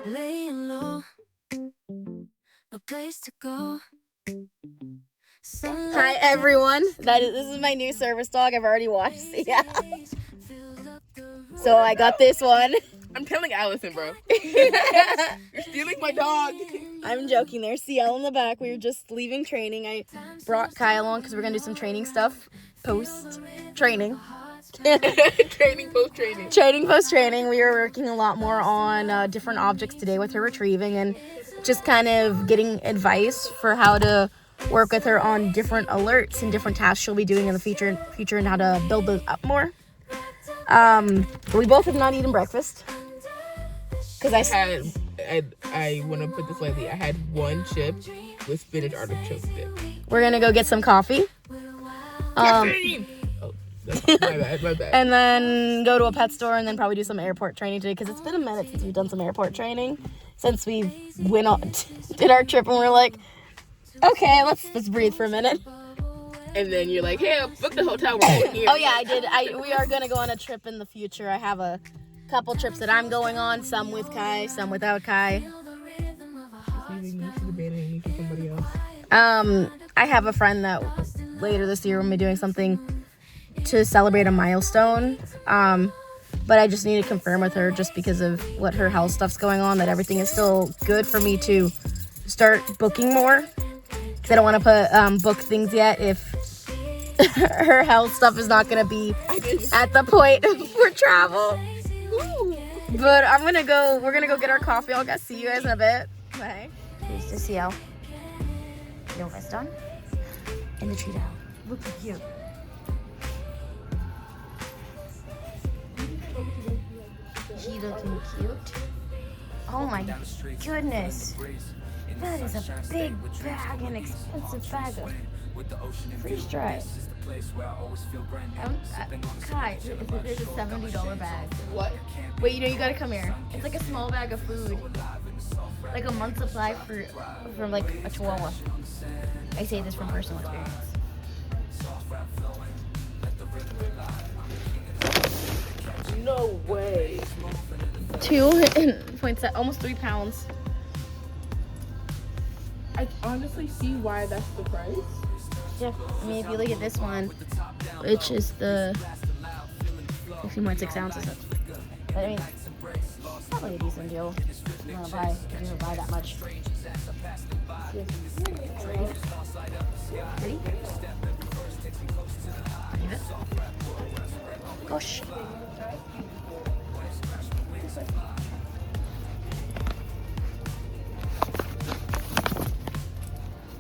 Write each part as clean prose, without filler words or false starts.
Laying low, no place to go. Hi everyone. This is my new service dog. I've already watched Ciel. So I got this one. I'm telling Allison, bro. You're stealing my dog. I'm joking. There's Ciel in the back. We were just leaving training. I brought Kai along because we're gonna do some training stuff post training. Training, post-training. Training post training. We were working a lot more on different objects today with her retrieving and just kind of getting advice for how to work with her on different alerts and different tasks she'll be doing in the future and how to build those up more. We both have not eaten breakfast because I want to put this lightly. I had one chip with spinach artichoke dip. We're gonna go get some coffee. My bad. And then go to a pet store and then probably do some airport training today because it's been a minute since we've done some airport training since we did our trip and we're like, okay, let's breathe for a minute. And then you're like, hey, book the hotel. We're going here. Oh yeah, I did. We are gonna go on a trip in the future. I have a couple trips that I'm going on, some with Kai, some without Kai. I have a friend that later this year will be doing something to celebrate a milestone. But I just need to confirm with her just because of what her health stuff's going on, that everything is still good for me to start booking more. Because I don't want to book things yet if her health stuff is not going to be at the point for travel. But we're going to go get our coffee. I'll see you guys in a bit. Bye. Here's the Ciel. No vest on. And the tree down. Look at you. He looking cute. Oh my goodness. That is a big bag, an expensive bag of freeze dried. Kai, there's a $70 bag. What? Wait, you gotta come here. It's like a small bag of food. Like a month's supply from like a chihuahua. I say this from personal experience. No way. 2.7, almost 3 pounds. I honestly see why that's the price. Yeah, I mean, if you look at this one, which is the 15.6 ounces. But I mean, it's probably a decent deal. If you want to buy that much. Ready? Leave it. Gosh.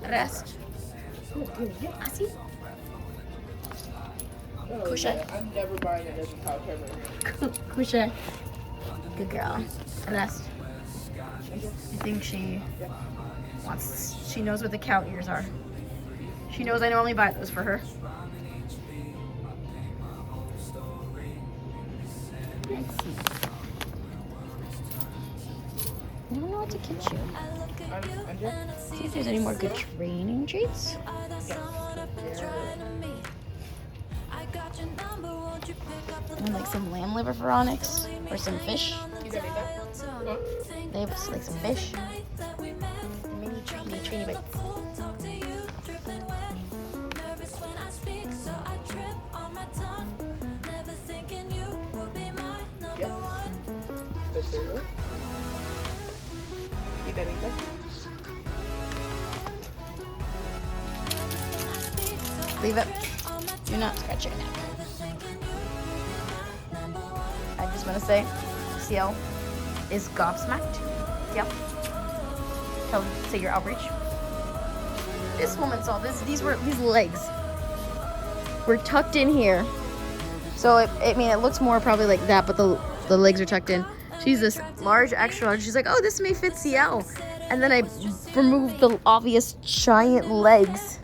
Rest. Así. Cushion. I'm never buying it as a couch ever. Cushion. Good girl. Rest. I think she knows what the cow ears are. She knows I normally buy those for her. Let's see. I don't know what to get you. See if there's any more good training treats. And like some lamb liver for Onyx or some fish. They have like some fish. Mini trainy bites. Leave it. Do not scratch your neck. I just want to say, Ciel is gobsmacked. Ciel, say your outreach. This woman saw this. These legs were tucked in here. So it looks more probably like that, but the legs are tucked in. She's this large, extra large. She's like, oh, this may fit Ciel. And then I removed the obvious giant legs.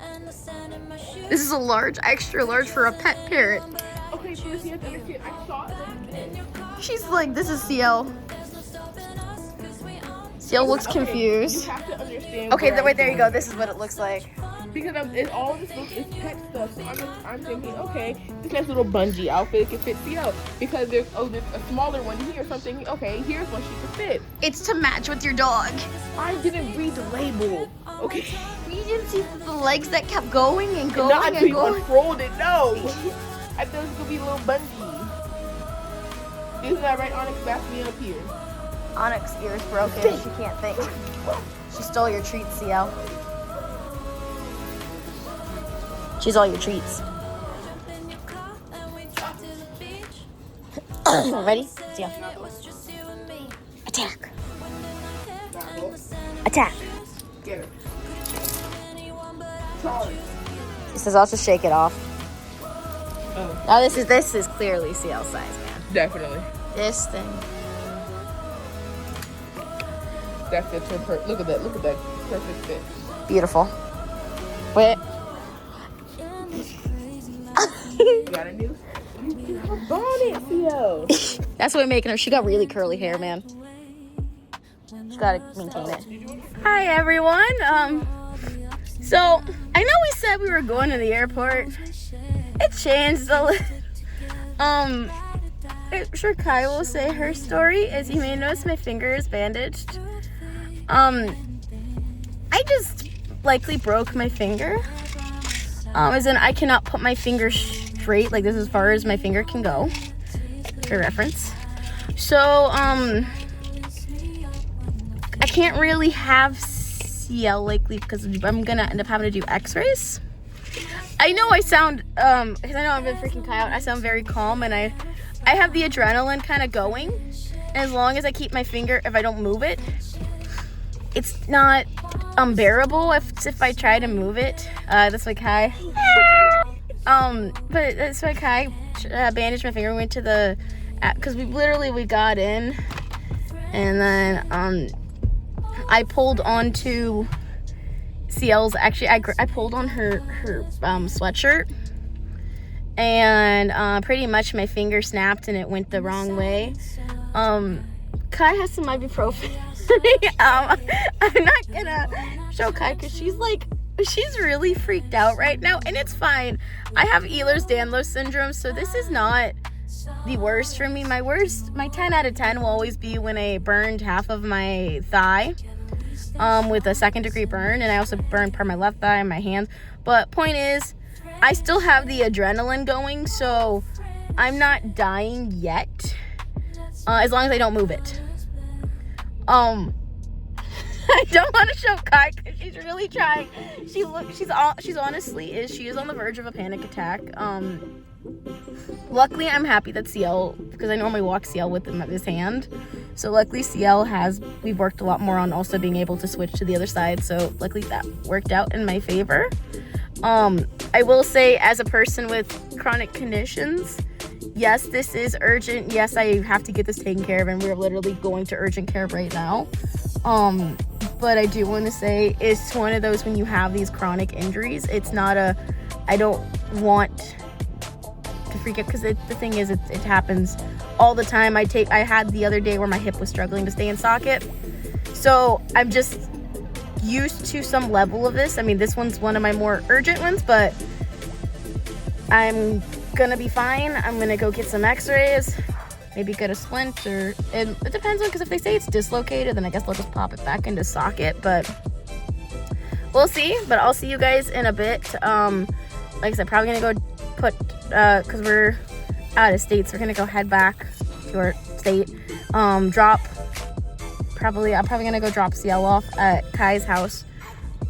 This is a large, extra large for a pet parrot. Okay, so you have to understand. I saw it. She's like, this is Ciel. Ciel looks confused. You have to understand. Okay, wait, there you go. This is what it looks like. Because all this book is pet stuff, so I'm thinking, okay, this nice little bungee outfit can fit Ciel. Because there's a smaller one here, so I'm thinking, okay, here's one she could fit. It's to match with your dog. I didn't read the label, okay? You didn't see the legs that kept going and going Not and until you going. unfold it, no. I thought it was gonna be a little bungee. Isn't that right, Onyx? Back me up here. Onyx ears broken. She can't think. She stole your treats, Ciel. She's all your treats. Ready? Ciel. Attack. Attack. Get her. Charge. She says, I'll just shake it off. Oh, Now this is clearly Ciel's size, man. definitely. This thing. That fits her perfect. Look at that perfect fit. Beautiful. Wait. You got a new bonnet, Ciel. That's what we're making her. She got really curly hair, man. She gotta maintain it. Hi everyone. So I know we said we were going to the airport. It changed a little. I'm sure Kai will say her story. As you may notice, my finger is bandaged. I just likely broke my finger. As in I cannot put my finger straight. Like this is as far as my finger can go. For reference. So, I can't really have Ciel likely because I'm gonna end up having to do x-rays. I know I sound, because I know I've been freaking Kai out. I sound very calm and I have the adrenaline kind of going. And as long as I keep my finger, if I don't move it, it's not unbearable if I try to move it. That's why Kai, but that's why Kai bandaged my finger. We went to the, because we got in and then, I pulled onto Ciel's, actually I pulled on her sweatshirt and pretty much my finger snapped and it went the wrong way. Kai has some ibuprofen. I'm not gonna show Kai because she's really freaked out right now, and it's fine. I have Ehlers-Danlos syndrome, so this is not the worst for me. My 10 out of 10 will always be when I burned half of my thigh with a 2nd degree burn, and I also burned part of my left thigh and my hand. But point is, I still have the adrenaline going, so I'm not dying yet, as long as I don't move it. I don't want to show Kai because she's really trying. She's honestly she is on the verge of a panic attack. Luckily, I'm happy that Ciel, because I normally walk Ciel with his hand. So luckily Ciel we've worked a lot more on also being able to switch to the other side. So luckily that worked out in my favor. I will say, as a person with chronic conditions, yes, this is urgent. Yes, I have to get this taken care of, and we're literally going to urgent care right now. But I do want to say it's one of those when you have these chronic injuries, it's not I don't want to freak out because the thing is, it happens all the time. I had the other day where my hip was struggling to stay in socket. So I'm just used to some level of this. I mean, this one's one of my more urgent ones, but I'm gonna be fine. I'm gonna go get some x-rays, maybe get a splint, or it depends on, because if they say it's dislocated, then I guess they'll just pop it back into socket, but we'll see. But I'll see you guys in a bit. Like I said, probably gonna go put, because we're out of state, so we're gonna go head back to our state, I'm probably gonna go drop Ciel off at Kai's house,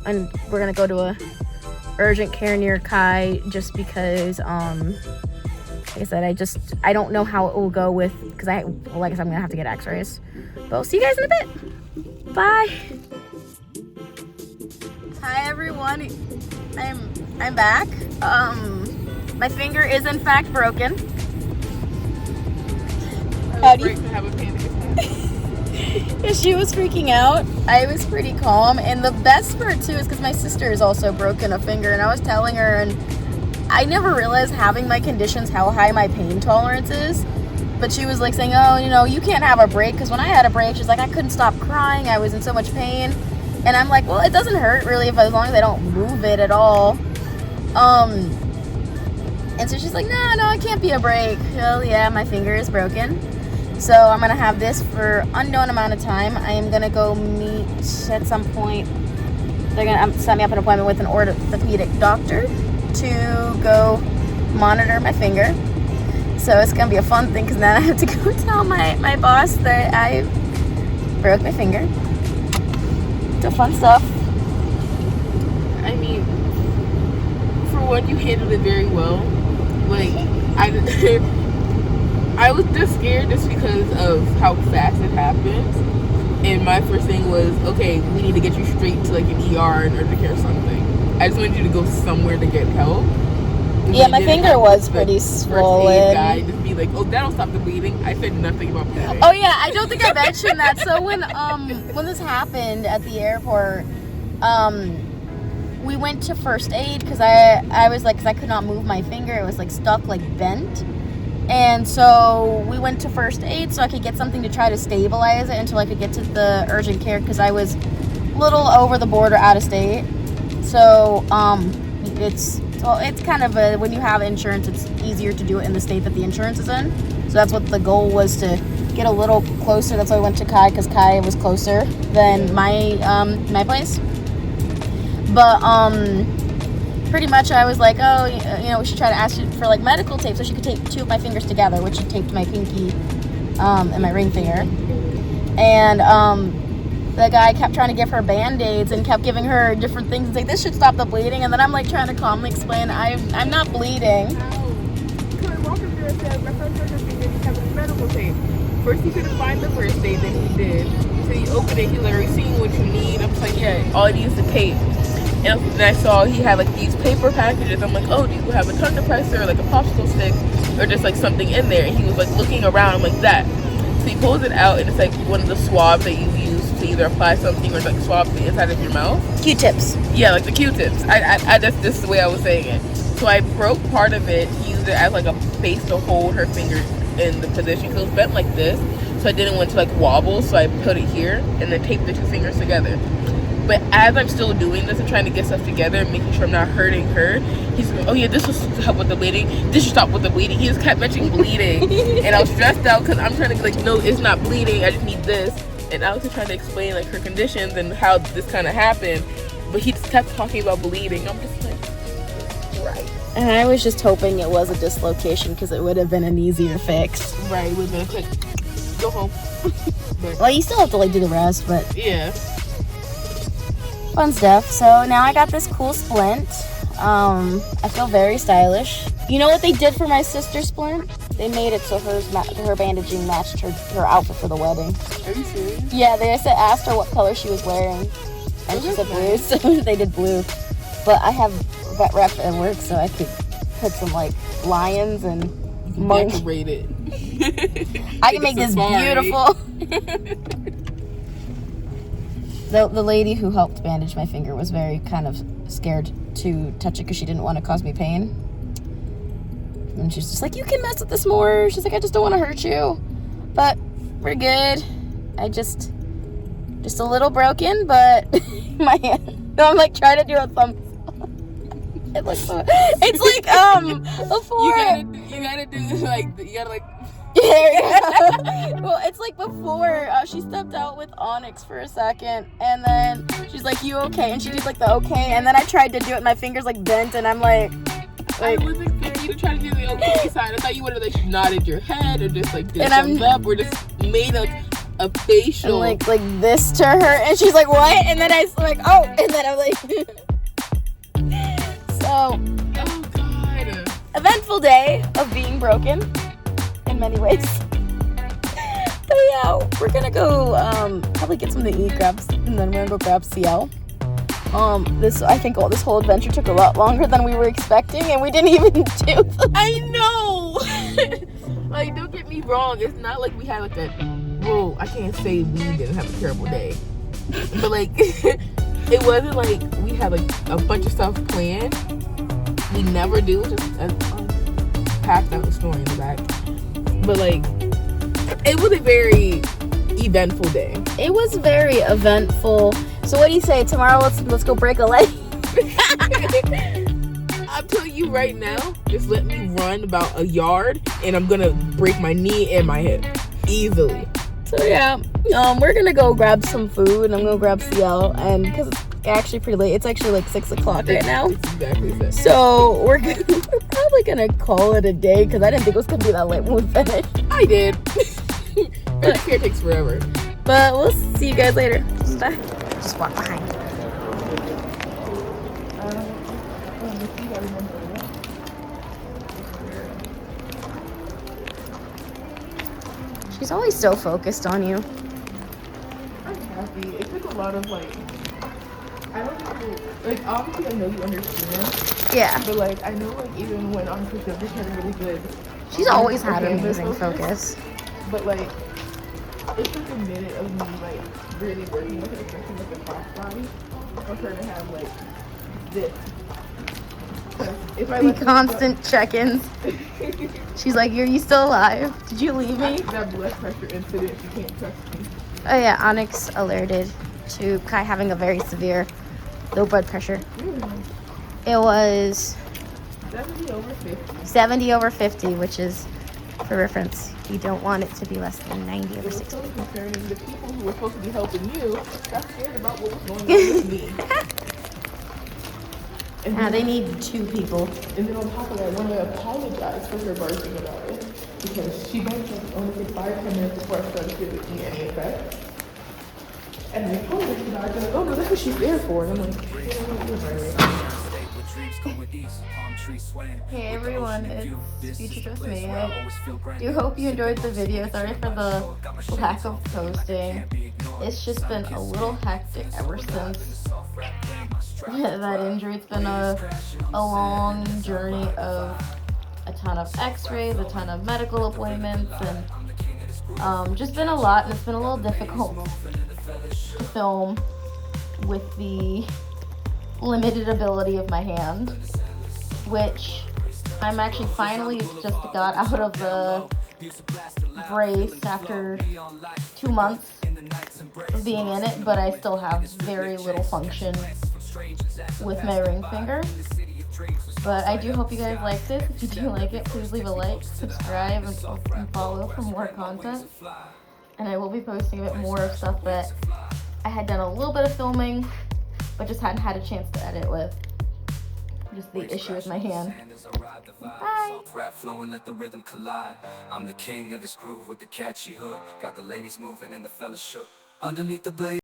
and we're gonna go to a urgent care near Kai, just because like I said, I don't know how it will go with, because like I said, I'm gonna have to get x-rays. But we'll see you guys in a bit. Bye. Hi everyone, I'm back. My finger is in fact broken. I was great to have a panic attack. She was freaking out. I was pretty calm, and the best part too is because my sister has also broken a finger, and I was telling her, and I never realized, having my conditions, how high my pain tolerance is. But she was like saying, oh, you can't have a break, because when I had a break, she's like, I couldn't stop crying, I was in so much pain. And I'm like, well, it doesn't hurt really as long as I don't move it at all. And so she's like, no, it can't be a break. Well, yeah, my finger is broken. So I'm going to have this for unknown amount of time. I am going to go meet at some point. They're going to set me up an appointment with an orthopedic doctor to go monitor my finger. So it's going to be a fun thing because then I have to go tell my boss that I broke my finger. So fun stuff. I mean, for one, you handled it very well. Like, I was just scared just because of how fast it happened. And my first thing was, okay, we need to get you straight to like an ER in urgent care or something. I just wanted you to go somewhere to get help. Yeah, my finger was pretty swollen. First aid guy just be like, oh, that'll stop the bleeding. I said nothing about bleeding. Oh yeah, I don't think I mentioned that. So when this happened at the airport, we went to first aid because I was like, because I could not move my finger. It was like stuck, like bent. And so we went to first aid so I could get something to try to stabilize it until I could get to the urgent care because I was a little over the border out of state. So it's kind of when you have insurance, it's easier to do it in the state that the insurance is in. So that's what the goal was, to get a little closer. That's why I went to Kai, because Kai was closer than my place. But pretty much I was like, oh, we should try to ask you for like medical tape so she could tape 2 of my fingers together, which she taped my pinky and my ring finger. And the guy kept trying to give her band-aids and kept giving her different things and saying, this should stop the bleeding. And then I'm like trying to calmly explain, I'm not bleeding. Walker said, my friend took her finger, he's having medical tape. First he couldn't find the first aid, then he did. So he opened it, he was like, are you seeing what you need? I'm just like, yeah, all I need is the tape. And then I saw he had like these paper packages. I'm like, oh, do you have a tongue depressor, or like a popsicle stick, or just like something in there? And he was like looking around. I'm like, that. So he pulls it out, and it's like one of the swabs that you use to either apply something or like swab the inside of your mouth. Q-tips. Yeah, like the Q-tips. I just, this is the way I was saying it. So I broke part of it. He used it as like a base to hold her finger in the position. So it was bent like this. So I didn't want to like wobble. So I put it here and then taped the 2 fingers together. But as I'm still doing this and trying to get stuff together and making sure I'm not hurting her, he's like, oh yeah, this will help with the bleeding. This should stop with the bleeding. He just kept mentioning bleeding. And I was stressed out because I'm trying to be like, no, it's not bleeding. I just need this. And Alex was trying to explain like her conditions and how this kind of happened. But he just kept talking about bleeding. I'm just like, right. And I was just hoping it was a dislocation because it would have been an easier fix. Right, it would have been a quick, go home. But, well, you still have to like do the rest, but yeah. Fun stuff. So now I got this cool splint. I feel very stylish. You know what they did for my sister's splint? They made it so her bandaging matched her outfit for the wedding. Are you serious? Yeah, they asked her what color she was wearing, and she said blue, so they did blue. But I have vet rep at work, so I could put some like lions and monkeys. Decorate it. I can make this beautiful. The lady who helped bandage my finger was very kind of scared to touch it because she didn't want to cause me pain. And she's just like, you can mess with this more. She's like, I just don't want to hurt you. But we're good. I just a little broken, but my hand. No, I'm like trying to do a thumb. It looks so. It's like before. You gotta do like you gotta like. Yeah. Well, it's like before she stepped out with Onyx for a second, and then she's like, you okay? And she did like the okay, and then I tried to do it, my fingers like bent, and I'm like I wasn't expecting you to try to do the okay side. I thought you would have like nodded your head or just like did thumbs up or just made a facial and like this to her, and she's like, what? And then I was like, oh, and then I'm like so oh god, eventful day of being broken in many ways. But yeah, we're gonna go probably get something to eat, and then we're gonna go grab Ciel. I think this whole adventure took a lot longer than we were expecting, and we didn't even do I know. Like, don't get me wrong, it's not like we had like I can't say we didn't have a terrible day, but like it wasn't like we had like a bunch of stuff planned. We never do, just packed out the story in the back. But like, it was a very eventful day. It was very eventful. So what do you say? Tomorrow let's go break a leg. I'm telling you right now, just let me run about a yard and I'm gonna break my knee and my hip easily. So yeah, we're gonna go grab some food, and I'm gonna grab Ciel, and because it's actually pretty late, it's actually like 6 o'clock right now. It's exactly 6. So we're probably gonna call it a day because I didn't think it was gonna be that late when we finished. I did. But care takes forever. But we'll see you guys later. Bye. Just walk behind. She's always so focused on you. I'm happy. It took a lot of I don't know, obviously I know you understand. Yeah. But I know even when on Christmas just had a really good. She's always had amazing focus. But it took a minute of me really working with it, especially with the crossbody. I'm trying to have this. If I The constant check-ins. She's like, "Are you still alive? Did you leave me?" That blood pressure incident, you can't trust me. Oh yeah, Onyx alerted to Kai having a very severe low blood pressure. It was 70 over 50, which is, for reference, you don't want it to be less than 90 over 60. It was so concerning. The people who were supposed to be helping you got scared about what was going on with me. And Yeah, they need 2 people. And then on top of that, I want to apologize for her barging about it because she barged only 5-10 minutes before I started giving me any effect. And I told her about it, oh no, that's what she's there for. And I'm like, Hey everyone, it's Future Just Me. I do hope you enjoyed the video. Sorry for the lack of posting. It's just been a little hectic ever since that injury. It's been a long journey of a ton of x-rays, a ton of medical appointments, and just been a lot, and it's been a little difficult to film with the limited ability of my hand, which I'm actually finally just got out of the brace after 2 months of being in it, but I still have very little function with my ring finger. But I do hope you guys like this. If you do like it, please leave a like, subscribe, and follow for more content. And I will be posting a bit more of stuff that I had done a little bit of filming, but just hadn't had a chance to edit with. Just the issue with my hand. Bye. Rap flowing, let the rhythm collide. I'm the king of this groove with the catchy hook. Got the ladies moving and the fellas shook. Underneath the blaze.